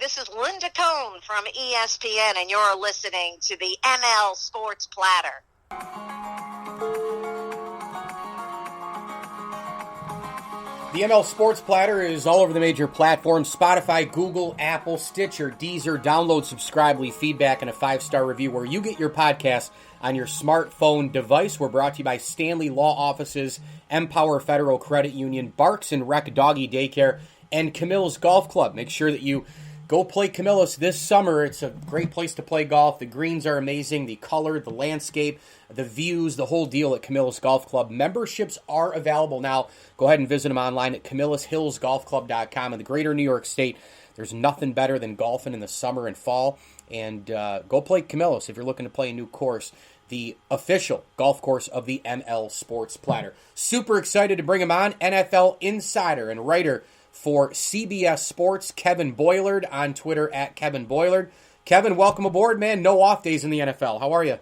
this is Linda Cohn from ESPN, and you're listening to the ML Sports Platter. The ML Sports Platter is all over the major platforms: Spotify, Google, Apple, Stitcher, Deezer. Download, subscribe, leave feedback, and a 5-star review where you get your podcast on your smartphone device. We're brought to you by Stanley Law Offices, Empower Federal Credit Union, Barks and Rec Doggy Daycare, and Camillus Golf Club. Make sure that you go play Camillus this summer. It's a great place to play golf. The greens are amazing. The color, the landscape, the views, the whole deal at Camillus Golf Club. Memberships are available now. Go ahead and visit them online at CamillusHillsGolfClub.com. In the greater New York State, there's nothing better than golfing in the summer and fall. And go play Camillus if you're looking to play a new course, the official golf course of the ML Sports Platter. Super excited to bring him on. NFL insider and writer for CBS Sports, Kevin Boilard, on Twitter at Kevin Boilard. Kevin, welcome aboard, man. No off days in the NFL. How are you?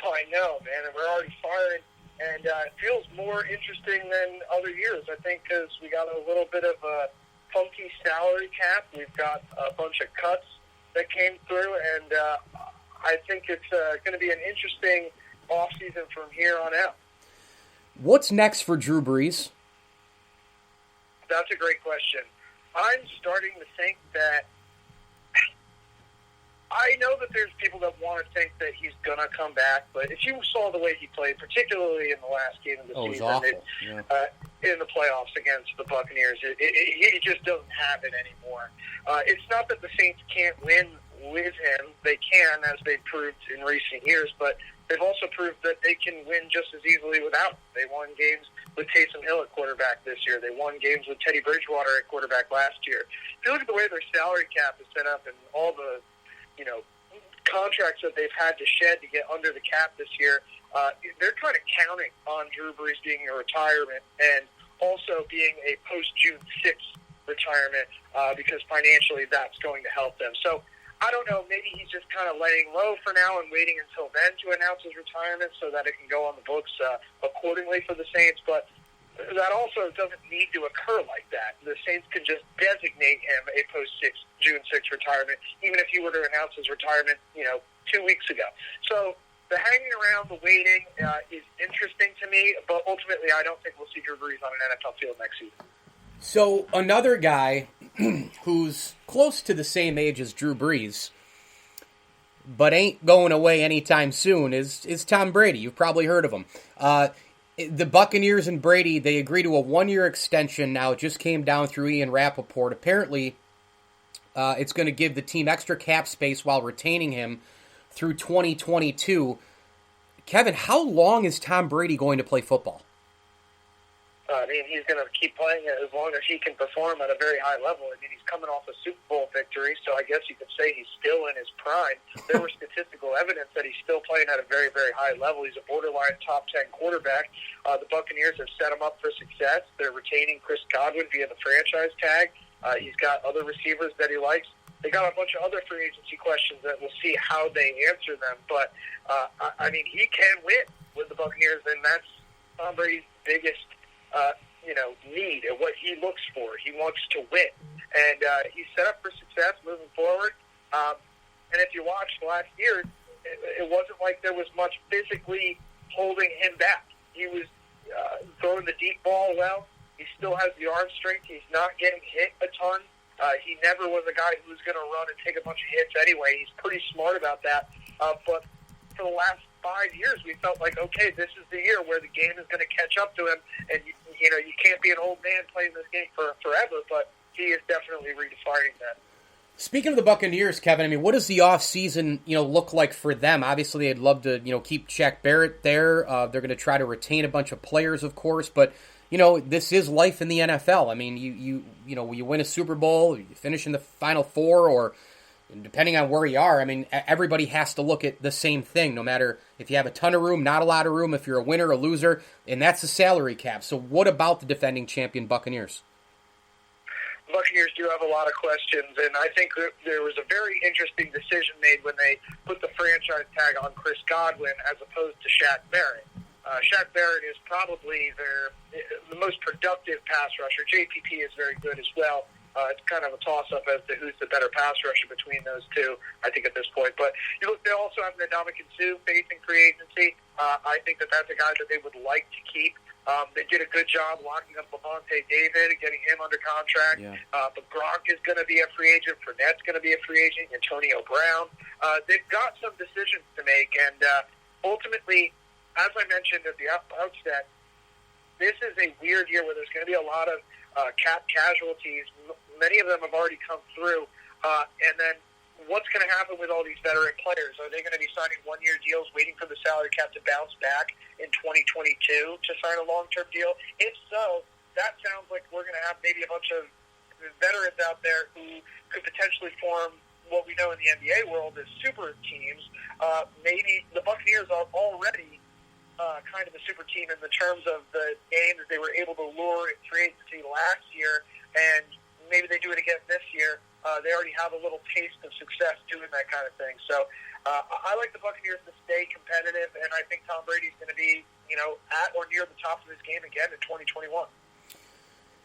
Oh, I know, man, and we're already firing, and it feels more interesting than other years, I think, because we got a little bit of a funky salary cap. We've got a bunch of cuts that came through, and I think it's going to be an interesting offseason from here on out. What's next for Drew Brees? That's a great question. I'm starting to think that I know that there's people that want to think that he's going to come back, but if you saw the way he played, particularly in the last game of the season, in the playoffs against the Buccaneers, he just doesn't have it anymore. It's not that the Saints can't win with him. They can, as they've proved in recent years, but they've also proved that they can win just as easily without him. They won games with Taysom Hill at quarterback this year. They won games with Teddy Bridgewater at quarterback last year. If you look at the way their salary cap is set up and all the contracts that they've had to shed to get under the cap this year, they're kind of counting on Drew Brees being a retirement and also being a post-June 6th retirement because financially that's going to help them. So I don't know, maybe he's just kind of laying low for now and waiting until then to announce his retirement so that it can go on the books accordingly for the Saints, but that also doesn't need to occur like that. The Saints can just designate him a post-June 6th retirement, even if he were to announce his retirement, 2 weeks ago. So the hanging around, the waiting is interesting to me, but ultimately I don't think we'll see Drew Brees on an NFL field next season. So another guy who's close to the same age as Drew Brees, but ain't going away anytime soon, is Tom Brady. You've probably heard of him. The Buccaneers and Brady, they agree to a 1-year extension now. It just came down through Ian Rappaport. Apparently, it's going to give the team extra cap space while retaining him through 2022. Kevin, how long is Tom Brady going to play football? He's going to keep playing it as long as he can perform at a very high level. He's coming off a Super Bowl victory, so I guess you could say he's still in his prime. There was statistical evidence that he's still playing at a very, very high level. He's a borderline top 10 quarterback. The Buccaneers have set him up for success. They're retaining Chris Godwin via the franchise tag. He's got other receivers that he likes. They got a bunch of other free agency questions that we'll see how they answer them. But, he can win with the Buccaneers, and that's Tom Brady's biggest need and what he looks for. He wants to win. And he's set up for success moving forward. And if you watched last year, it wasn't like there was much physically holding him back. He was throwing the deep ball well. He still has the arm strength. He's not getting hit a ton. He never was a guy who was going to run and take a bunch of hits anyway. He's pretty smart about that. But for the last 5 years, we felt like, okay, this is the year where the game is going to catch up to him. And, you can't be an old man playing this game forever, but he is definitely redefining that. Speaking of the Buccaneers, Kevin, what does the offseason, look like for them? Obviously, they'd love to, keep Shaq Barrett there. They're going to try to retain a bunch of players, of course, but, this is life in the NFL. You win a Super Bowl, you finish in the Final Four, or depending on where you are, everybody has to look at the same thing, no matter if you have a ton of room, not a lot of room, if you're a winner, a loser, and that's the salary cap. So what about the defending champion Buccaneers? Buccaneers do have a lot of questions, and I think there was a very interesting decision made when they put the franchise tag on Chris Godwin as opposed to Shaq Barrett. Shaq Barrett is probably the most productive pass rusher. JPP is very good as well. It's kind of a toss-up as to who's the better pass rusher between those two, I think, at this point. But you look, they also have Ndamukong Suh facing free agency. I think that that's a guy that they would like to keep. They did a good job locking up Lavonte David and getting him under contract. Yeah. But Gronk is going to be a free agent. Fournette's going to be a free agent. Antonio Brown. They've got some decisions to make. And ultimately, as I mentioned at the outset, this is a weird year where there's going to be a lot of cap casualties. Many of them have already come through. And then what's going to happen with all these veteran players? Are they going to be signing one-year deals, waiting for the salary cap to bounce back in 2022 to sign a long-term deal? If so, that sounds like we're going to have maybe a bunch of veterans out there who could potentially form what we know in the NBA world as super teams. Maybe the Buccaneers are already kind of a super team in the terms of the games that they were able to lure in free agency last year, and maybe they do it again this year. They already have a little taste of success doing that kind of thing. So I like the Buccaneers to stay competitive, and I think Tom Brady's going to be, at or near the top of his game again in 2021.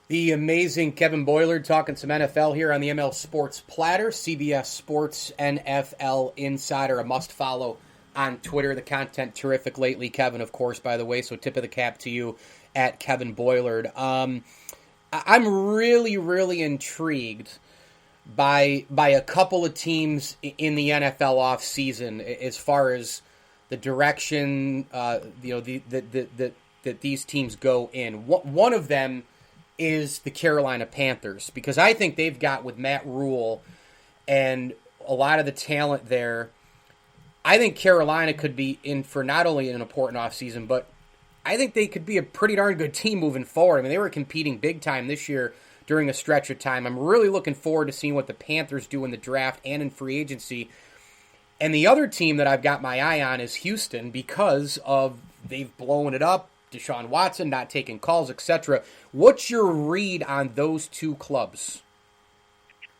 The amazing Kevin Boilard talking some NFL here on the ML Sports Platter. CBS Sports NFL Insider, a must-follow on Twitter. The content terrific lately, Kevin, of course, by the way, so tip of the cap to you at Kevin Boilard. I'm really, really intrigued by a couple of teams in the NFL offseason as far as the direction that these teams go in. One of them is the Carolina Panthers, because I think they've got, with Matt Rule and a lot of the talent there, I think Carolina could be in for not only an important offseason, but I think they could be a pretty darn good team moving forward. I mean, they were competing big time this year during a stretch of time. I'm really looking forward to seeing what the Panthers do in the draft and in free agency. And the other team that I've got my eye on is Houston, because of they've blown it up, Deshaun Watson not taking calls, etc. What's your read on those two clubs?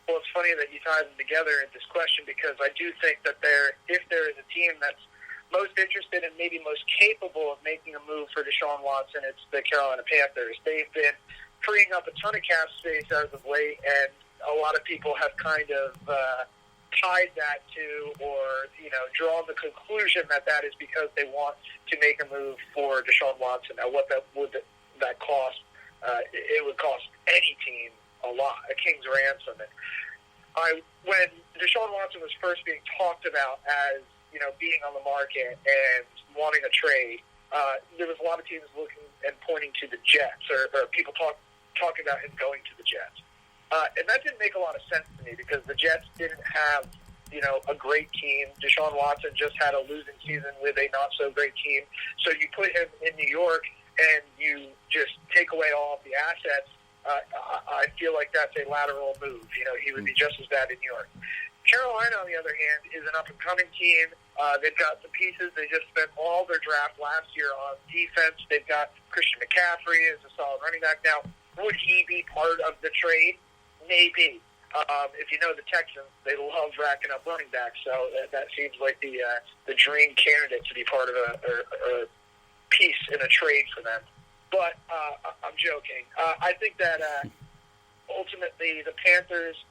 Well, it's funny that you tie them together in this question, because I do think that if there is a team that's most interested and maybe most capable of making a move for Deshaun Watson, it's the Carolina Panthers. They've been freeing up a ton of cap space as of late, and a lot of people have kind of tied that to, or drawn the conclusion that is because they want to make a move for Deshaun Watson. Now, what that cost? It would cost any team a lot, a king's ransom. And when Deshaun Watson was first being talked about as being on the market and wanting a trade, there was a lot of teams looking and pointing to the Jets, or people talking about him going to the Jets. And that didn't make a lot of sense to me, because the Jets didn't have, a great team. Deshaun Watson just had a losing season with a not-so-great team. So you put him in New York and you just take away all of the assets. I feel like that's a lateral move. He would be just as bad in New York. Carolina, on the other hand, is an up-and-coming team. They've got some pieces. They just spent all their draft last year on defense. They've got Christian McCaffrey as a solid running back. Now, would he be part of the trade? Maybe. If you know the Texans, they love racking up running backs, so that seems like the dream candidate to be part of a piece in a trade for them. But I'm joking. I think that ultimately the Panthers,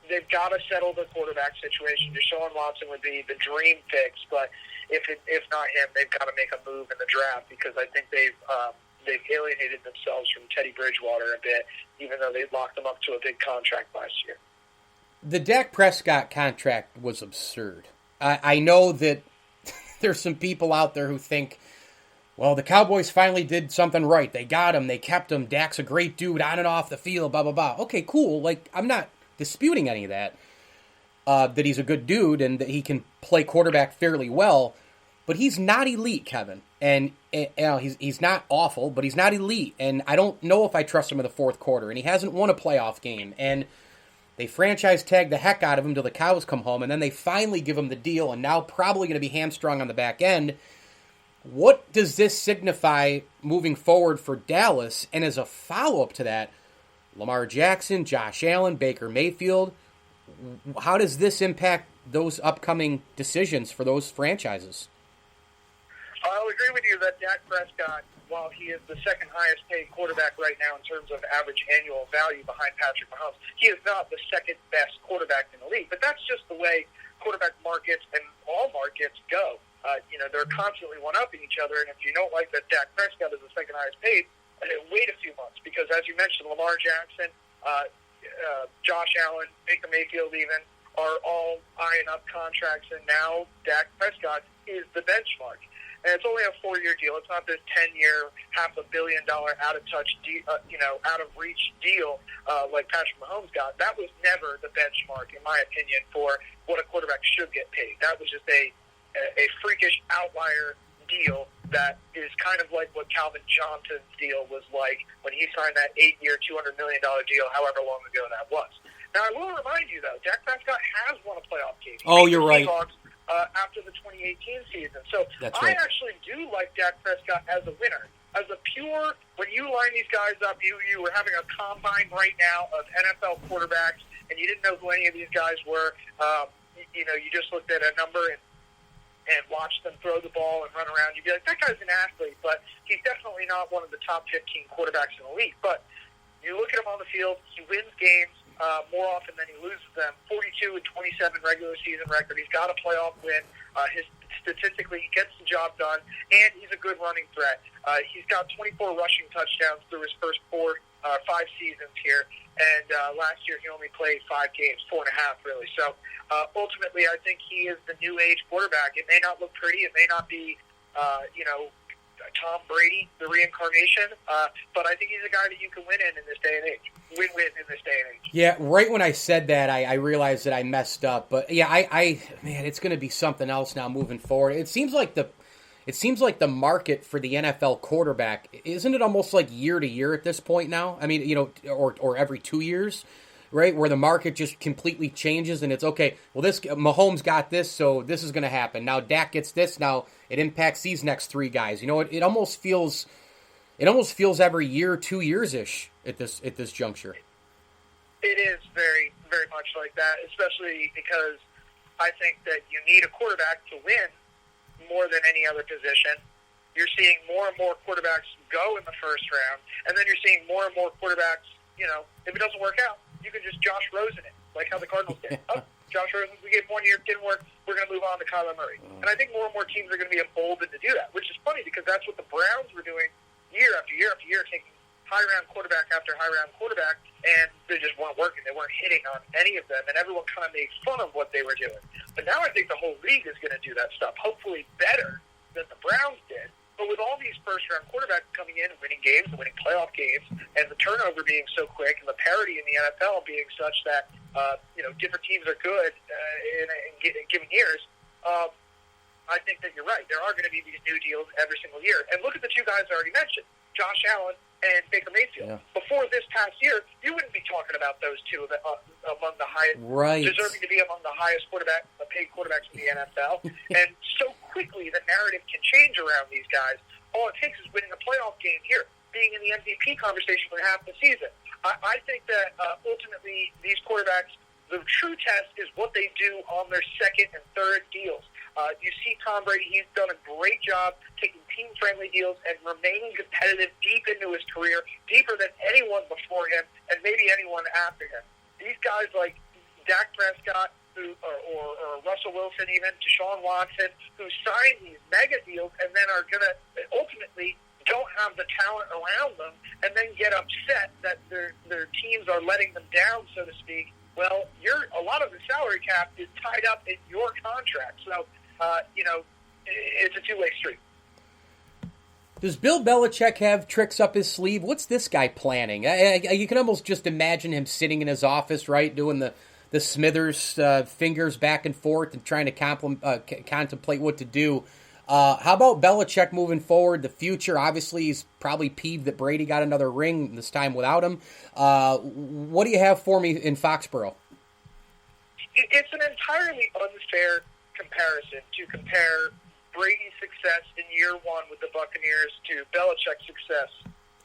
they've got to settle the quarterback situation. Deshaun Watson would be the dream fix, but if not him, they've got to make a move in the draft, because I think they've alienated themselves from Teddy Bridgewater a bit, even though they locked him up to a big contract last year. The Dak Prescott contract was absurd. I know that there's some people out there who think, well, the Cowboys finally did something right. They got him. They kept him. Dak's a great dude on and off the field, blah, blah, blah. Okay, cool. I'm not disputing any of that, that he's a good dude and that he can play quarterback fairly well, but he's not elite, Kevin. And he's not awful, but he's not elite. And I don't know if I trust him in the fourth quarter. And he hasn't won a playoff game. And they franchise tag the heck out of him till the cows come home. And then they finally give him the deal. And now probably going to be hamstrung on the back end. What does this signify moving forward for Dallas? And as a follow-up to that, Lamar Jackson, Josh Allen, Baker Mayfield, how does this impact those upcoming decisions for those franchises? I'll agree with you that Dak Prescott while he is the second highest paid quarterback right now in terms of average annual value behind Patrick Mahomes, he is not the second best quarterback in the league. But that's just the way quarterback markets and all markets go. They're constantly one-upping each other, and if you don't like that Dak Prescott is the second highest paid, wait a few months, because as you mentioned, Lamar Jackson, Josh Allen, Baker Mayfield even, are all eyeing up contracts, and now Dak Prescott is the benchmark. And it's only a 4-year deal. It's not this 10-year, $500 million out-of-touch, out-of-reach deal like Patrick Mahomes got. That was never the benchmark, in my opinion, for what a quarterback should get paid. That was just a freakish outlier deal that is kind of like what Calvin Johnson's deal was like when he signed that 8-year, $200 million deal, however long ago that was. Now, I will remind you, though, Dak Prescott has won a playoff game. Oh, you're right. After the 2018 season. So That's right. I actually do like Dak Prescott as a winner. As a pure, when you line these guys up, you were having a combine right now of NFL quarterbacks, and you didn't know who any of these guys were. You just looked at a number and watched them throw the ball and run around. You'd be like, that guy's an athlete, but he's definitely not one of the top 15 quarterbacks in the league. But you look at him on the field, he wins games more often than he loses them. 42 and 27 regular season record. He's got a playoff win. Statistically, he gets the job done, and he's a good running threat. He's got 24 rushing touchdowns through his first 5 seasons here, and last year he only played 5 games, 4.5 really. So ultimately, I think he is the new age quarterback. It may not look pretty, it may not be, Tom Brady, the reincarnation, but I think he's a guy that you can win in this day and age. Win-win in this day and age. Yeah, right when I said that, I realized that I messed up. But yeah, man, it's going to be something else now moving forward. It seems like the market for the NFL quarterback, isn't it almost like year to year at this point now? I mean, or every 2 years, right? Where the market just completely changes, and it's okay. Well, this Mahomes got this, so this is going to happen. Now Dak gets this. Now it impacts these next 3 guys. It almost feels every year, 2 years ish at this juncture. It is very, very much like that, especially because I think that you need a quarterback to win more than any other position. You're seeing more and more quarterbacks go in the first round, and then you're seeing more and more quarterbacks, if it doesn't work out, you can just Josh Rosen it, like how the Cardinals did. Josh Rosen, we gave 1 year, didn't work, we're going to move on to Kyler Murray. And I think more and more teams are going to be emboldened to do that, which is funny because that's what the Browns were doing year after year after year, taking high-round quarterback after high-round quarterback, and they just weren't working. They weren't hitting on any of them, and everyone kind of made fun of what they were doing. But now I think the whole league is going to do that stuff, hopefully better than the Browns did. But with all these first-round quarterbacks coming in and winning games and winning playoff games, and the turnover being so quick, and the parity in the NFL being such that different teams are good in given years, I think that you're right. There are going to be these new deals every single year. And look at the 2 guys I already mentioned, Josh Allen and Baker Mayfield. Yeah. Before this past year, you wouldn't be talking about those 2 among the highest, deserving to be among the highest paid quarterbacks in the NFL. And so quickly the narrative can change around these guys. All it takes is winning a playoff game here, being in the MVP conversation for half the season. I think that ultimately these quarterbacks, the true test is what they do on their second and third deals. You see Tom Brady, he's done a great job taking team-friendly deals and remaining competitive deep into his career, deeper than anyone before him and maybe anyone after him. These guys like Dak Prescott or Russell Wilson even, Deshaun Watson, who sign these mega deals and then are going to ultimately don't have the talent around them and then get upset that their teams are letting them down, so to speak. Well, a lot of the salary cap is tied up in your contract. So, it's a two-way street. Does Bill Belichick have tricks up his sleeve? What's this guy planning? You can almost just imagine him sitting in his office, right, doing the Smithers fingers back and forth and trying to contemplate what to do. How about Belichick moving forward, the future? Obviously, he's probably peeved that Brady got another ring this time without him. What do you have for me in Foxborough? It's an entirely unfair comparison to compare Brady's success in year 1 with the Buccaneers to Belichick's success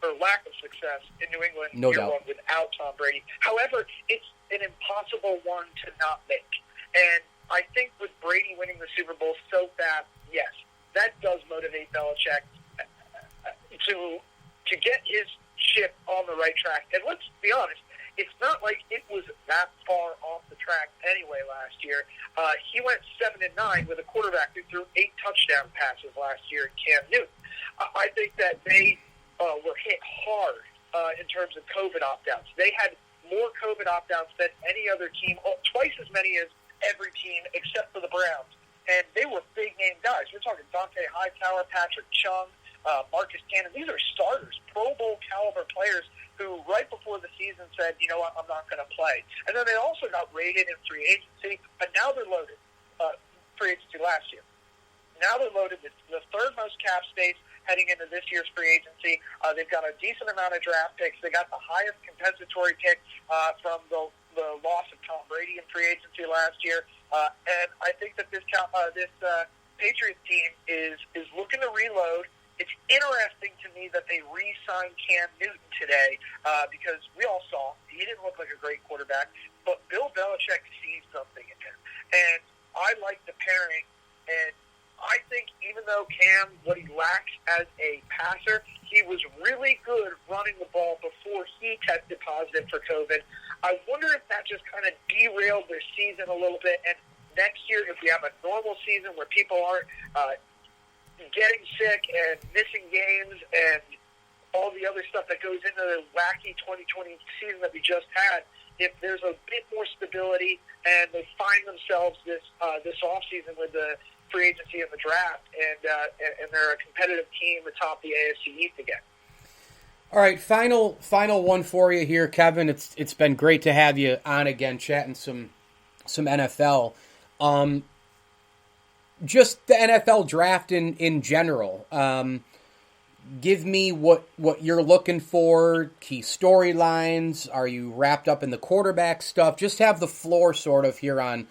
or lack of success in New England year 1 without Tom Brady. However, it's an impossible one to not make. And I think with Brady winning the Super Bowl so fast, yes, that does motivate Belichick. to get his ship on the right track. And let's be honest, it's not like it was that far off the track anyway last year. He went 7-9 with a quarterback who threw 8 touchdown passes last year in Cam Newton. I think that they were hit hard in terms of COVID opt-outs. They had more COVID opt-outs than any other team, twice as many as every team except for the Browns. And they were big-name guys. We're talking Dante Hightower, Patrick Chung, Marcus Cannon. These are starters, Pro Bowl caliber players who right before the season said, you know what, I'm not going to play. And then they also got rated in free agency, but now they're loaded. Free agency last year. Now they're loaded. It's the third most cap space heading into this year's free agency. They've got a decent amount of draft picks. They got the highest compensatory pick from the loss of Tom Brady in free agency last year. And I think that this Patriots team is looking to reload. It's interesting to me that they re-signed Cam Newton today because we all saw he didn't look like a great quarterback, but Bill Belichick sees something in him. And I like the pairing, and I think even though Cam, what he lacks as a passer, he was really good running the ball before he tested positive for COVID. I wonder if that just kind of derailed their season a little bit, and next year, if we have a normal season where people aren't getting sick and missing games and all the other stuff that goes into the wacky 2020 season that we just had, if there's a bit more stability and they find themselves this offseason with the free agency and the draft, and they're a competitive team atop the AFC East again. All right, final one for you here, Kevin. It's been great to have you on again, chatting some NFL. Just the NFL draft in general. Give me what you're looking for, key storylines. Are you wrapped up in the quarterback stuff? Just have the floor sort of here on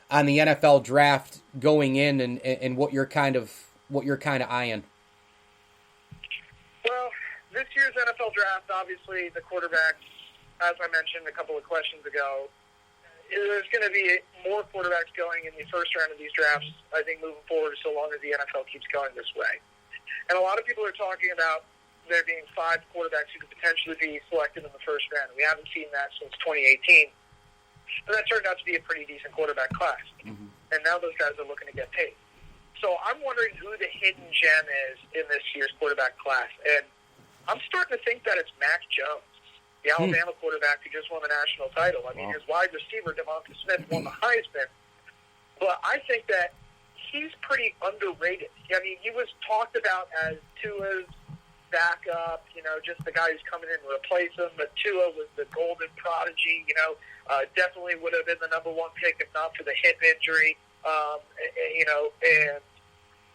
the NFL draft going in and what you're kind of eyeing. Well, this year's NFL draft, obviously the quarterbacks, as I mentioned a couple of questions ago, there's going to be more quarterbacks going in the first round of these drafts, I think, moving forward, so long as the NFL keeps going this way. And a lot of people are talking about there being 5 quarterbacks who could potentially be selected in the first round. We haven't seen that since 2018. And that turned out to be a pretty decent quarterback class. Mm-hmm. And now those guys are looking to get paid. So I'm wondering who the hidden gem is in this year's quarterback class. And I'm starting to think that it's Mac Jones, the Alabama quarterback who just won the national title. I mean, his wide receiver, Devonta Smith, won the Heisman. But I think that he's pretty underrated. I mean, he was talked about as Tua's backup, just the guy who's coming in to replace him. But Tua was the golden prodigy, definitely would have been the number 1 pick if not for the hip injury. And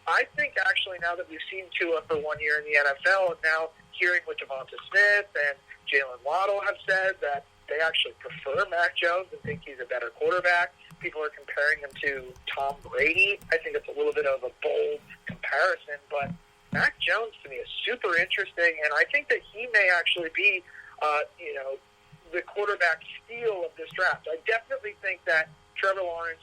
I think actually now that we've seen Tua for 1 year in the NFL, and now hearing what Devonta Smith and Jalen Waddle have said that they actually prefer Mac Jones and think he's a better quarterback. People are comparing him to Tom Brady. I think it's a little bit of a bold comparison, but Mac Jones to me is super interesting, and I think that he may actually be, the quarterback steal of this draft. I definitely think that Trevor Lawrence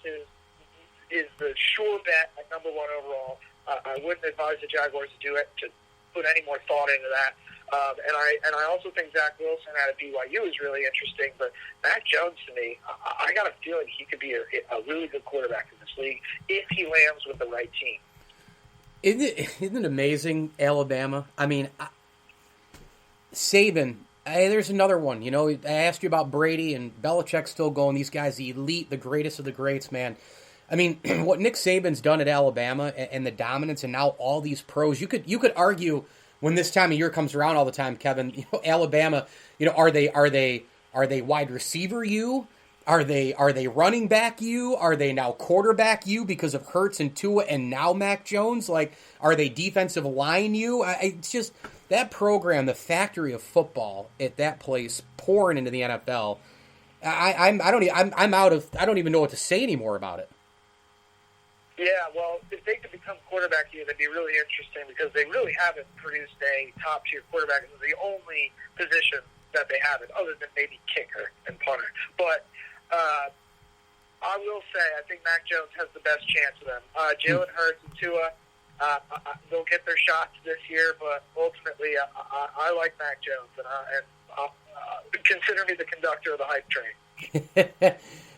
is the sure bet at number 1 overall. I wouldn't advise the Jaguars to do it, to put any more thought into that. And I also think Zach Wilson out of BYU is really interesting. But Mac Jones, to me, I got a feeling he could be a really good quarterback in this league if he lands with the right team. Isn't it amazing, Alabama? I mean, Saban, there's another one. I asked you about Brady and Belichick still going. These guys, the elite, the greatest of the greats, man. I mean, what Nick Saban's done at Alabama and the dominance, and now all these pros. You could argue when this time of year comes around all the time, Kevin. Alabama. Are they wide receiver you? Are they running back you? Are they now quarterback you because of Hurts and Tua and now Mac Jones? Like, are they defensive line you? It's just that program, the factory of football at that place, pouring into the NFL. I don't even know what to say anymore about it. Yeah, well, if they could become quarterback here, that'd be really interesting because they really haven't produced a top-tier quarterback. It's the only position that they haven't, other than maybe kicker and punter. But I will say I think Mac Jones has the best chance of them. Jalen Hurts and Tua, they'll get their shots this year, but ultimately, I like Mac Jones, and consider me the conductor of the hype train.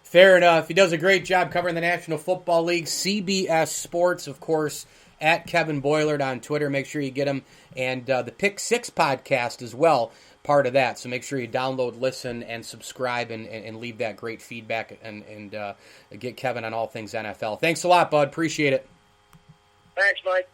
Fair enough. He does a great job covering the National Football League. CBS Sports, of course, at Kevin Boilard on Twitter. Make sure you get him. And the Pick Six podcast as well, part of that. So make sure you download, listen, and subscribe and leave that great feedback and get Kevin on all things NFL. Thanks a lot, bud. Appreciate it. Thanks, Mike.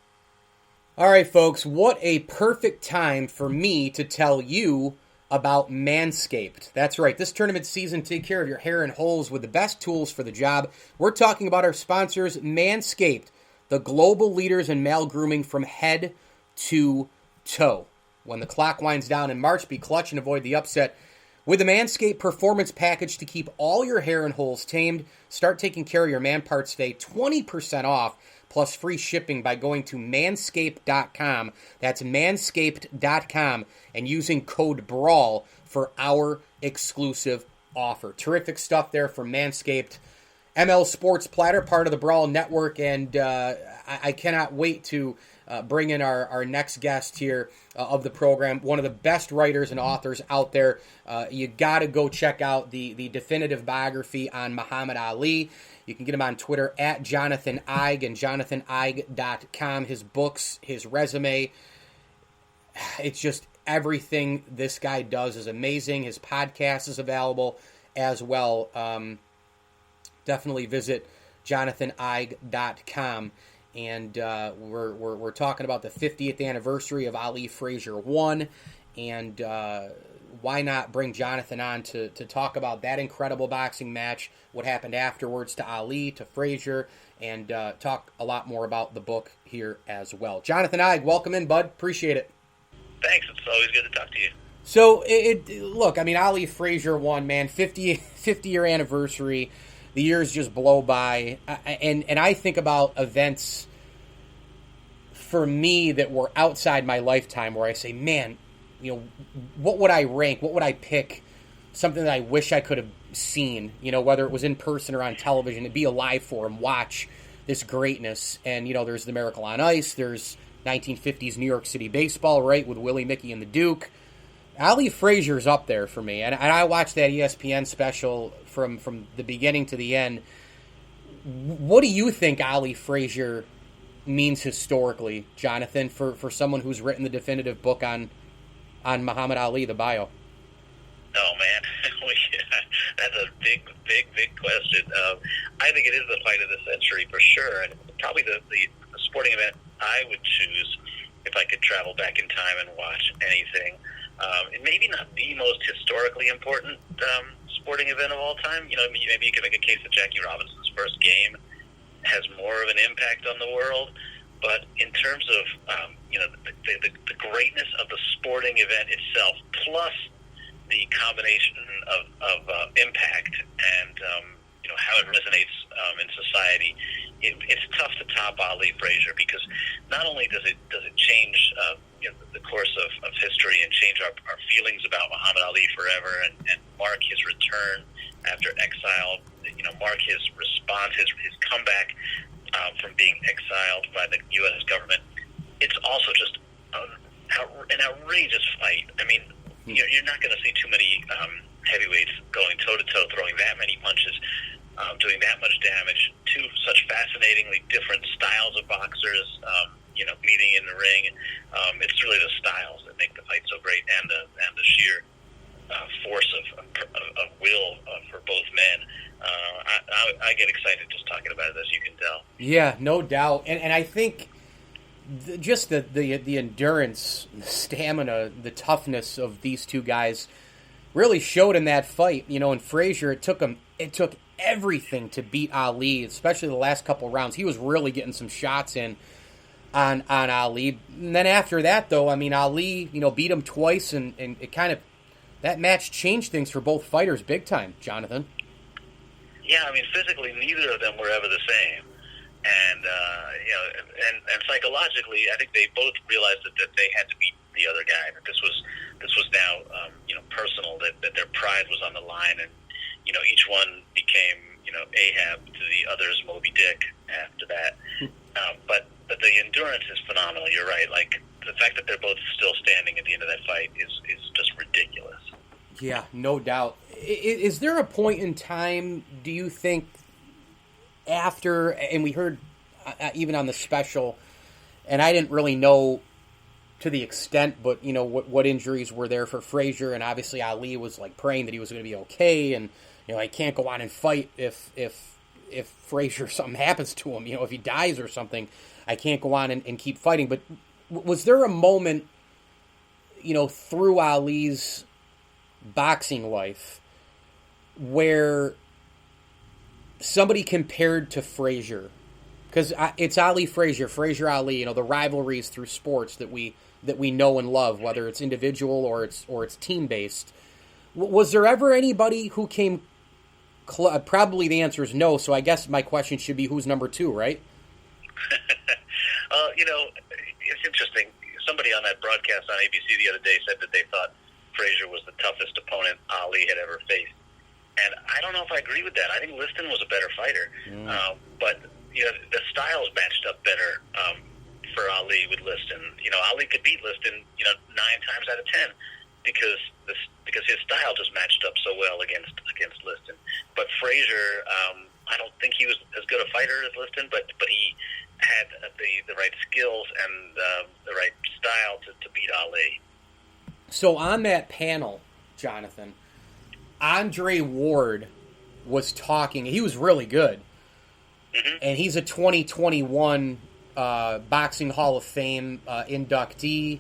All right, folks. What a perfect time for me to tell you about Manscaped. That's right. This tournament season, take care of your hair and holes with the best tools for the job. We're talking about our sponsors, Manscaped, the global leaders in male grooming from head to toe. When the clock winds down in March, be clutch and avoid the upset with the Manscaped Performance Package to keep all your hair and holes tamed. Start taking care of your man parts today. 20% off plus free shipping by going to manscaped.com. That's manscaped.com and using code BRAWL for our exclusive offer. Terrific stuff there from Manscaped. ML Sports Platter, part of the Brawl Network, and I cannot wait to bring in our next guest here of the program, one of the best writers and authors out there. You got to go check out the definitive biography on Muhammad Ali. You can get him on Twitter at Jonathan Eig and jonathaneig.com. His books, his resume, it's just everything this guy does is amazing. His podcast is available as well. Definitely visit jonathaneig.com. And we're talking about the 50th anniversary of Ali-Frazier I. And why not bring Jonathan on to talk about that incredible boxing match, what happened afterwards to Ali, to Frazier, and talk a lot more about the book here as well. Jonathan Eig, welcome in, bud. Appreciate it. Thanks. It's always good to talk to you. So, look, I mean, Ali-Frazier I, man, 50-year anniversary. The years just blow by. And I think about events for me that were outside my lifetime where I say, man, you know, what would I rank? What would I pick? Something that I wish I could have seen, you know, whether it was in person or on television, to be alive for and watch this greatness. And, you know, there's The Miracle on Ice. There's 1950s New York City baseball, right, with Willie, Mickey, and the Duke. Ali-Frazier's up there for me. And I watched that ESPN special from the beginning to the end. What do you think Ali-Frazier means historically, Jonathan, for someone who's written the definitive book on Muhammad Ali, the bio? Oh, man. That's a big question. I think it is the fight of the century for sure, and probably the sporting event I would choose if I could travel back in time and watch anything. Maybe not the most historically important sporting event of all time. You know, maybe you could make a case that Jackie Robinson's first game has more of an impact on the world. But in terms of the greatness of the sporting event itself, plus the combination of impact and how it resonates in society, it's tough to top Ali-Frazier, because not only does it change the course of history and change our feelings about Muhammad Ali forever, and mark his return after exile, mark his response, his comeback from being exiled by the U.S. government. It's also just an outrageous fight. I mean, you're not going to see too many heavyweights going toe-to-toe, throwing that many punches, doing that much damage, two such fascinatingly different styles of boxers, meeting in the ring. It's really the styles that make the fight so great, and the sheer force of will for both men. I get excited just talking about it, as you can tell. Yeah, no doubt. And I think just the endurance, the stamina, the toughness of these two guys really showed in that fight. And Frazier, it took everything to beat Ali, especially the last couple rounds. He was really getting some shots in on Ali. And then after that, though, I mean, Ali, beat him twice, and it kind of, that match changed things for both fighters big time, Jonathan. Yeah, I mean, physically, neither of them were ever the same. And, and psychologically, I think they both realized that they had to beat the other guy, that this was now, personal, that their pride was on the line, and, each one became, Ahab to the other's Moby Dick after that. But the endurance is phenomenal. You're right. Like, the fact that they're both still standing at the end of that fight is just ridiculous. Yeah, no doubt. Is there a point in time, do you think, after, and we heard even on the special, and I didn't really know to the extent, but you know what injuries were there for Frazier, and obviously Ali was like praying that he was going to be okay, and you know I can't go on and fight if Frazier something happens to him, you know, if he dies or something, I can't go on and keep fighting. But was there a moment, you know, through Ali's boxing life where somebody compared to Frazier? Because it's Ali-Frazier, Frazier-Ali, you know, the rivalries through sports that we know and love, whether it's individual or it's team-based. Was there ever anybody who came probably the answer is no, so I guess my question should be who's number two, right? You know, it's interesting. Somebody on that broadcast on ABC the other day said that they thought Frazier was the toughest opponent Ali had ever faced. And I don't know if I agree with that. I think Liston was a better fighter. But, you know, the styles matched up better for Ali with Liston. You know, Ali could beat Liston, you know, 9 times out of 10 because his style just matched up so well against Liston. But Frazier, I don't think he was as good a fighter as Liston, but he had the right skills and the right style to beat Ali. So on that panel, Jonathan, Andre Ward was talking. He was really good. Mm-hmm. And he's a 2021 Boxing Hall of Fame inductee.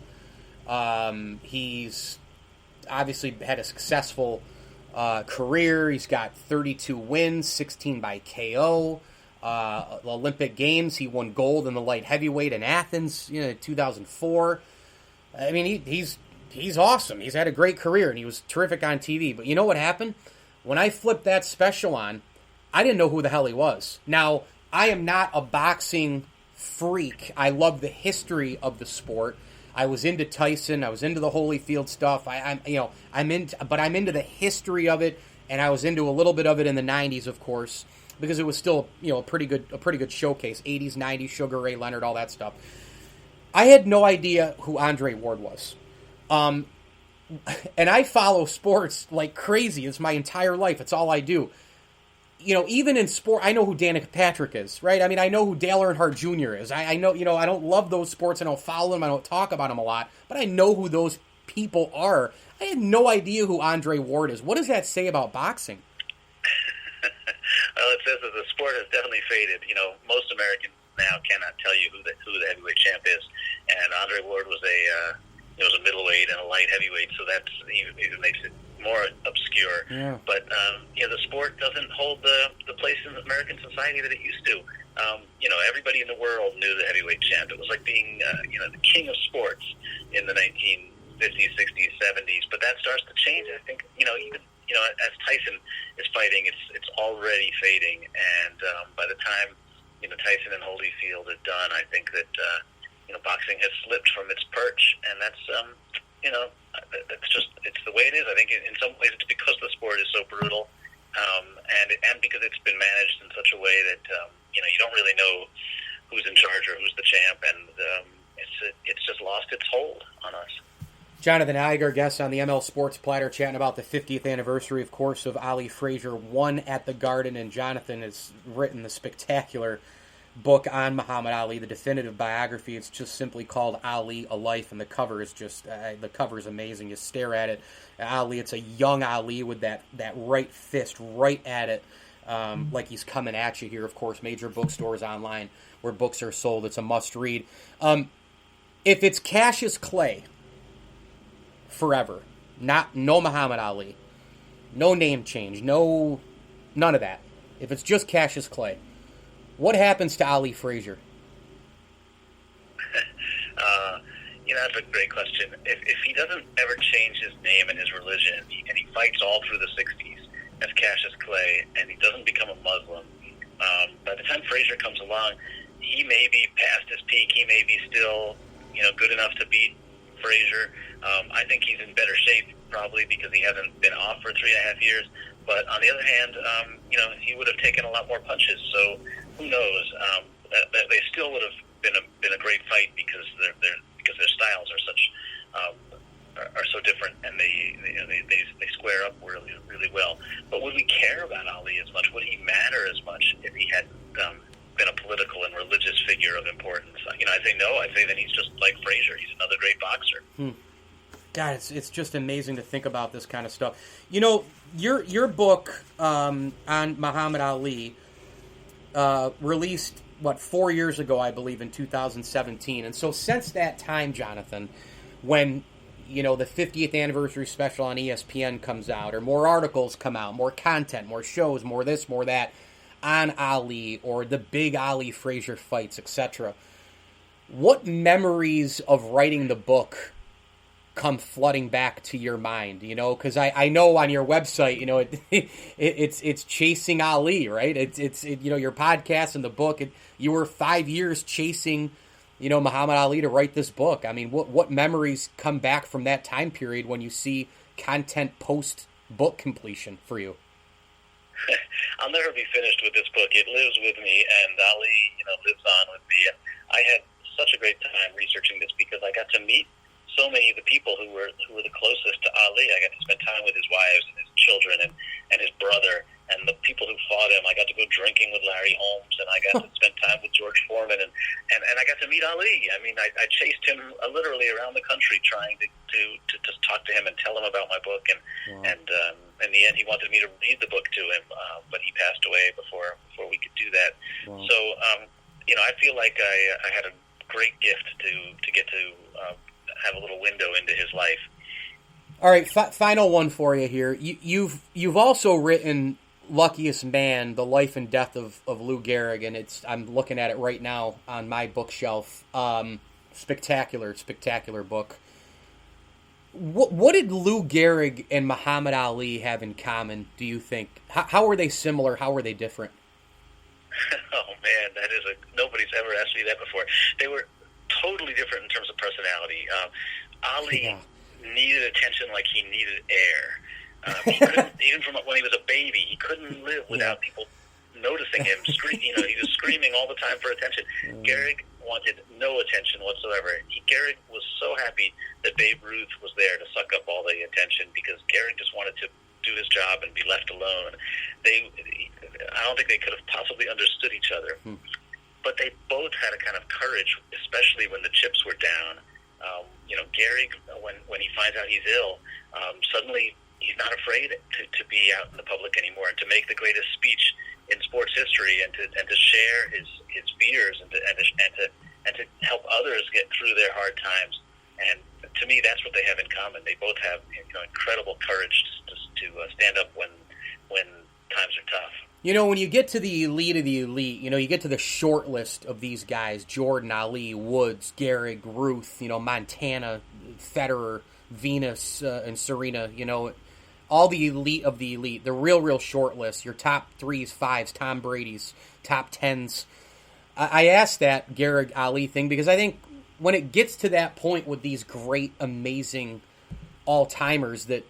He's obviously had a successful career. He's got 32 wins, 16 by KO. Olympic Games, he won gold in the light heavyweight in Athens, you know, 2004. I mean, he's awesome. He's had a great career, and he was terrific on TV. But you know what happened? When I flipped that special on, I didn't know who the hell he was. Now, I am not a boxing freak. I love the history of the sport. I was into Tyson. I was into the Holyfield stuff. I'm into the history of it, and I was into a little bit of it in the '90s, of course, because it was still, you know, a pretty good showcase. '80s, '90s, Sugar Ray Leonard, all that stuff. I had no idea who Andre Ward was. And I follow sports like crazy. It's my entire life. It's all I do. You know, even in sport, I know who Danica Patrick is, right? I mean, I know who Dale Earnhardt Jr. is. I know, you know, I don't love those sports. I don't follow them. I don't talk about them a lot. But I know who those people are. I had no idea who Andre Ward is. What does that say about boxing? Well, it says that the sport has definitely faded. You know, most Americans now cannot tell you who the heavyweight champ is. And Andre Ward was a middleweight and a light heavyweight, so that even makes it more obscure. Yeah. But you know, the sport doesn't hold the place in American society that it used to. You know, everybody in the world knew the heavyweight champ. It was like being you know, the king of sports in the 1950s, 60s, 70s. But that starts to change. I think, you know, even, you know, as Tyson is fighting, it's already fading. And by the time, you know, Tyson and Holyfield are done, I think that you know, boxing has slipped from its perch, and that's you know, it's the way it is. I think in some ways it's because the sport is so brutal, and because it's been managed in such a way that you know, you don't really know who's in charge or who's the champ, and it's just lost its hold on us. Jonathan Eig, our guest on the ML Sports Platter, chatting about the 50th anniversary, of course, of Ali-Frazier I at the Garden, and Jonathan has written the spectacular book on Muhammad Ali, the definitive biography. It's just simply called Ali, A Life, and the cover is just the cover is amazing. You stare at it, Ali. It's a young Ali with that right fist right at it, like he's coming at you here. Of course, major bookstores online where books are sold. It's a must read. If it's Cassius Clay forever, no Muhammad Ali, no name change, none of that. If it's just Cassius Clay, what happens to Ali-Frazier? You know, that's a great question. If he doesn't ever change his name and his religion, and he fights all through the 60s as Cassius Clay, and he doesn't become a Muslim, by the time Frazier comes along, he may be past his peak. He may be still, you know, good enough to beat Frazier. I think he's in better shape probably because he hasn't been off for 3.5 years. But on the other hand, you know, he would have taken a lot more punches. So who knows? They still would have been a great fight because their styles are such are so different, and they square up really really well. But would we care about Ali as much? Would he matter as much if he hadn't been a political and religious figure of importance? I say no. I say that he's just like Frazier. He's another great boxer. God, it's just amazing to think about this kind of stuff. Your book on Muhammad Ali released 4 years ago, I believe, in 2017, and so since that time, Jonathan, when the 50th anniversary special on ESPN comes out, or more articles come out, more content, more shows, more this, more that, on Ali, or the big Ali-Frazier fights, etc. What memories of writing the book come flooding back to your mind? Because I know on your website, it's chasing Ali, right? It's your podcast and the book. You were 5 years chasing Muhammad Ali to write this book. I mean, what memories come back from that time period when you see content post-book completion for you? I'll never be finished with this book. It lives with me, and Ali, lives on with me. And I had such a great time researching this because I got to meet so many of the people who were the closest to Ali. I got to spend time with his wives and his children and his brother and the people who fought him. I got to go drinking with Larry Holmes, and I got to spend time with George Foreman, and I got to meet Ali. I mean, I chased him literally around the country trying to just talk to him and tell him about my book. And in the end, he wanted me to read the book to him, but he passed away before we could do that. Wow. So, I feel like I had a great gift to get to have a little window into his life. All right, final one for you here. You've also written Luckiest Man: The Life and Death of Lou Gehrig, and I'm looking at it right now on my bookshelf. Spectacular book. What did Lou Gehrig and Muhammad Ali have in common, do you think? How were they similar? How were they different? Oh man, nobody's ever asked me that before. They were totally different in terms of personality. Ali needed attention like he needed air. He couldn't, even from when he was a baby, he couldn't live without people noticing him. He was screaming all the time for attention. Gehrig wanted no attention whatsoever. Gehrig was so happy that Babe Ruth was there to suck up all the attention because Gehrig just wanted to do his job and be left alone. I don't think they could have possibly understood each other. But they both had a kind of courage, especially when the chips were down. Gehrig, when he finds out he's ill, suddenly he's not afraid to be out in the public anymore and to make the greatest speech in sports history and to share his fears and to help others get through their hard times. And to me, that's what they have in common. They both have incredible courage to stand up when times are tough. When you get to the elite of the elite, you get to the short list of these guys: Jordan, Ali, Woods, Gehrig, Ruth, Montana, Federer, Venus, and Serena, all the elite of the elite, the real short list, your top 3s, 5s, Tom Brady's, top 10s. I asked that Gehrig Ali thing because I think when it gets to that point with these great, amazing all-timers that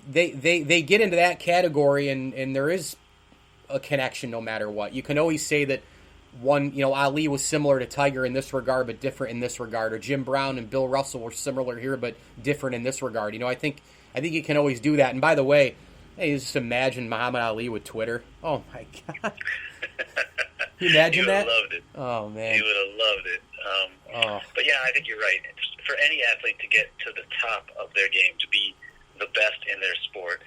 they get into that category and there is a connection no matter what. You can always say that one, Ali was similar to Tiger in this regard but different in this regard, or Jim Brown and Bill Russell were similar here but different in this regard. I think you can always do that. And by the way, hey, just imagine Muhammad Ali with Twitter. Oh my God. Can you imagine that? He would have loved it. Oh man. He would have loved it. But yeah, I think you're right. For any athlete to get to the top of their game, to be the best in their sport,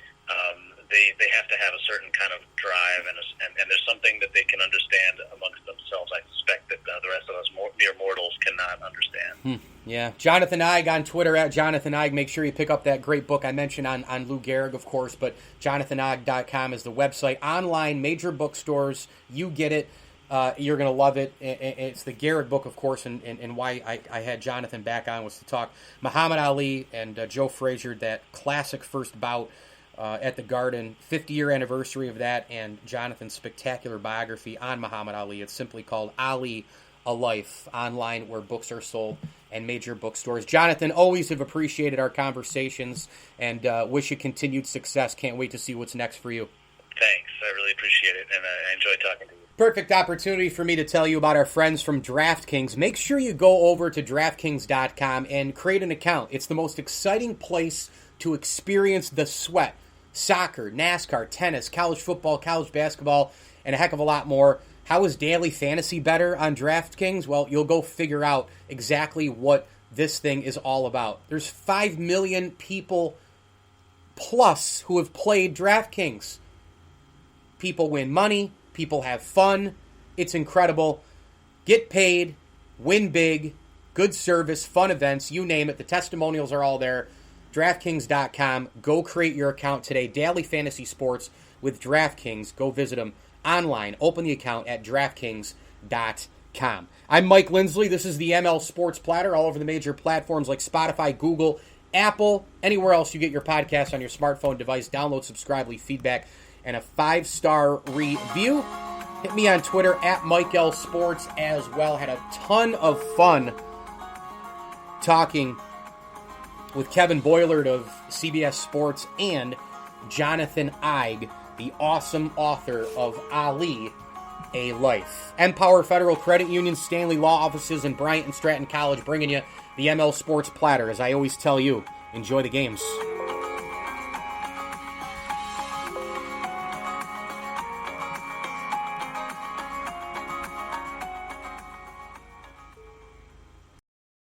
they have to have a certain kind of drive, and there's something that they can understand amongst themselves. I suspect that the rest of us mere mortals cannot understand. Yeah. Jonathan Eig on Twitter, at Jonathan Eig. Make sure you pick up that great book I mentioned on Lou Gehrig, of course, but JonathanEig.com is the website. Online, major bookstores, you get it. You're going to love it. It's the Gehrig book, of course, and why I had Jonathan back on was to talk Muhammad Ali and Joe Frazier, that classic first bout at the Garden, 50-year anniversary of that, and Jonathan's spectacular biography on Muhammad Ali. It's simply called Ali, A Life, online where books are sold and major bookstores. Jonathan, always have appreciated our conversations and wish you continued success. Can't wait to see what's next for you. Thanks. I really appreciate it, and I enjoy talking to you. Perfect opportunity for me to tell you about our friends from DraftKings. Make sure you go over to DraftKings.com and create an account. It's the most exciting place to experience the sweat. Soccer, NASCAR, tennis, college football, college basketball, and a heck of a lot more. How is daily fantasy better on DraftKings? Well, you'll go figure out exactly what this thing is all about. There's 5 million people plus who have played DraftKings. People win money. People have fun. It's incredible. Get paid. Win big. Good service. Fun events. You name it. The testimonials are all there. DraftKings.com. Go create your account today. Daily fantasy sports with DraftKings. Go visit them online. Open the account at DraftKings.com. I'm Mike Lindsley. This is the ML Sports Platter, all over the major platforms like Spotify, Google, Apple, anywhere else you get your podcast on your smartphone device. Download, subscribe, leave feedback, and a 5-star review. Hit me on Twitter at Mike L Sports as well. Had a ton of fun talking with Kevin Boilard of CBS Sports and Jonathan Eig, the awesome author of Ali, A Life. Empower Federal Credit Union, Stanley Law Offices, and Bryant and Stratton College bringing you the ML Sports Platter. As I always tell you, enjoy the games.